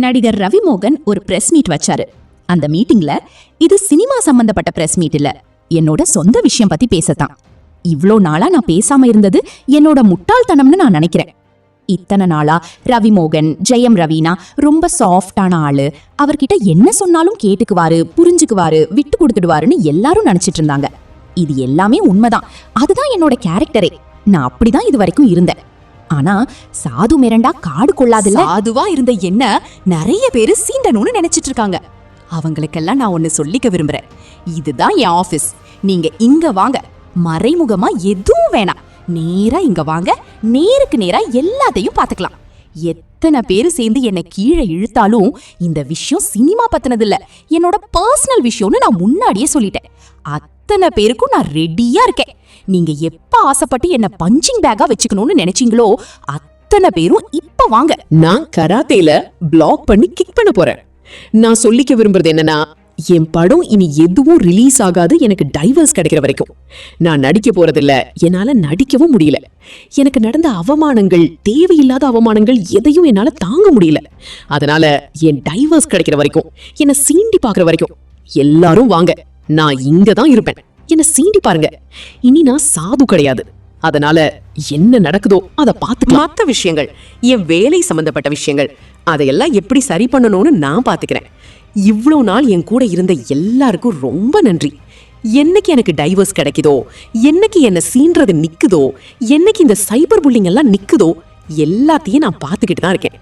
நடிகர் ரவிமோகன் ஒரு press meet வச்சாரு. அந்த மீட்டிங்ல இது சினிமா சம்பந்தப்பட்ட பிரஸ் மீட் இல்ல, என்னோட சொந்த விஷயம் பத்தி பேசத்தான். இவ்ளோ நாளா நான் பேசாம இருந்தது என்னோட முட்டாள்தனம்னு நான் நினைக்கிறேன். இத்தனை நாளா ரவிமோகன், ஜெயம் ரவினா ரொம்ப சாஃப்டான ஆளு, அவர்கிட்ட என்ன சொன்னாலும் கேட்டுக்குவாரு, புரிஞ்சுக்குவாரு, விட்டு கொடுத்துடுவாருன்னு எல்லாரும் நினைச்சிட்டு இருந்தாங்க. இது எல்லாமே உண்மைதான். அதுதான் என்னோட கேரக்டரே. நான் அப்படிதான் இது வரைக்கும் இருந்தேன். ஆனா சாது மிரண்டா காடு கொள்ளாதுல்ல. சாதுவா இருந்த என்ன நிறைய பேரு சீண்டணும்னு நினைச்சிட்டு இருக்காங்க. அவங்களுக்கெல்லாம் நான் ஒன்னு சொல்லிக்க விரும்புறேன். இதுதான் என் ஆபீஸ். நீங்க இங்க வாங்க. மறைமுகமா எதுவும் வேணாம். நேரா இங்க வாங்க. நேருக்கு நேரா எல்லாத்தையும் பாத்துக்கலாம். எத்தனை பேரு சேர்ந்து என்ன கீழே இழுத்தாலும் இந்த விஷயம் சினிமா பத்தினது இல்ல, என்னோட பர்சனல் விஷயம்னு நான் முன்னாடியே சொல்லிட்டேன். அத்தனை பேருக்கும் நான் ரெடியா இருக்கேன். நீங்க எப்ப ஆசைப்பட்டு என்ன பஞ்சிங் பேக்கா வச்சுக்கணும்னு நினைச்சீங்களோ அத்தனை பேரும் இப்ப வாங்க. நான் கராத்தேல பிளாக் பண்ணி கிக் பண்ண போறேன். நான் சொல்லிக்க விரும்புறது என்னன்னா, என் படம் இனி எதுவும் ரிலீஸ் ஆகாது. எனக்கு டைவர்ஸ் கிடைக்கிற வரைக்கும் நான் நடிக்க போறதில்ல. என்னால நடிக்கவும் முடியல. எனக்கு நடந்த அவமானங்கள், தேவையில்லாத அவமானங்கள் எதையும் என்னால தாங்க முடியல. அதனால என் டைவர்ஸ் கிடைக்கிற வரைக்கும், என்ன சீண்டி பாக்குற வரைக்கும் எல்லாரும் வாங்க. நான் இங்கதான் இருப்பேன். என்ன சீண்டி பாருங்க. இனி நான் சாது கிடையாது. அதனால என்ன நடக்குதோ அதை பார்த்து, மற்ற விஷயங்கள், என் வேலை சம்பந்தப்பட்ட விஷயங்கள், அதையெல்லாம் எப்படி சரி பண்ணணும்னு நான் பாத்துக்கிறேன். இவ்வளோ நாள் என் கூட இருந்த எல்லாருக்கும் ரொம்ப நன்றி. என்னைக்கு எனக்கு டைவர்ஸ் கிடைக்குதோ, என்னைக்கு என்ன சீன்றது நிக்குதோ, என்னைக்கு இந்த சைபர் புல்லிங் எல்லாம் நிக்குதோ, எல்லாத்தையும் நான் பார்த்துக்கிட்டு தான் இருக்கேன்.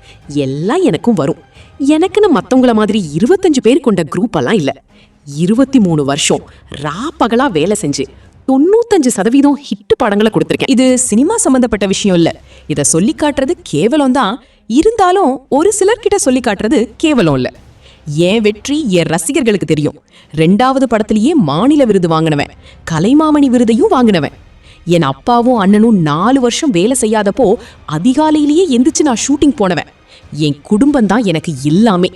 எல்லாம் எனக்கும் வரும். எனக்குன்னு மத்தவங்கள மாதிரி 25 பேர் கொண்ட குரூப் எல்லாம் இல்ல. 23 வருஷம் ராப்பகலா வேலை செஞ்சு 95% ஹிட் படங்களை கொடுத்திருக்கேன். இது சினிமா சம்பந்தப்பட்ட விஷயம் இல்ல. இத சொல்லி காட்டுறது கேவலம் தான். இருந்தாலும் ஒரு சிலர்கிட்ட சொல்லி காட்டுறது கேவலம் இல்ல. என் வெற்றி என் ரசிகர்களுக்கு தெரியும். 2வது படத்திலேயே மாநில விருது வாங்கினவன், கலைமாமணி விருதையும் வாங்கினவன். என் அப்பாவும் அண்ணனும் 4 வருஷம் வேலை செய்யாதப்போ அதிகாலையிலேயே எந்திரிச்சு நான் ஷூட்டிங் போனவன். என் குடும்பம் தான் எனக்கு எல்லாமே.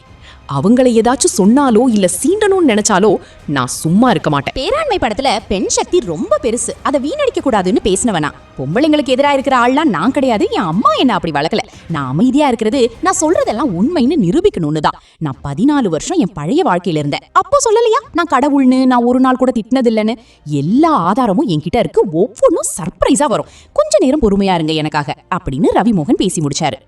அவங்களை ஏதாச்சும் சொன்னாலோ இல்ல சீண்டணும்னு நினைச்சாலோ நான் சும்மா இருக்க மாட்டேன். பேராண்மை படத்துல பெண் சக்தி ரொம்ப பெருசு, அதை வீணடிக்க கூடாதுன்னு பேசினவனா. பொம்பளைங்களுக்கு எதிராக இருக்கிற ஆள்லாம் நான் கிடையாது. என் அம்மா என்ன அப்படி வளர்க்கல. நான் அமைதியா இருக்கிறது, நான் சொல்றதெல்லாம் உண்மைன்னு நிரூபிக்கணும்னு தான். நான் 14 வருஷம் என் பழைய வாழ்க்கையில இருந்தேன். அப்போ சொல்லலையா நான் கடவுள்னு, நான் ஒரு நாள் கூட திட்டினது இல்லைன்னு? எல்லா ஆதாரமும் என்கிட்ட இருக்கு. ஒவ்வொன்றும் சர்ப்ரைஸா வரும். கொஞ்ச நேரம் பொறுமையா இருங்க எனக்காக அப்படின்னு ரவிமோகன் பேசி முடிச்சாரு.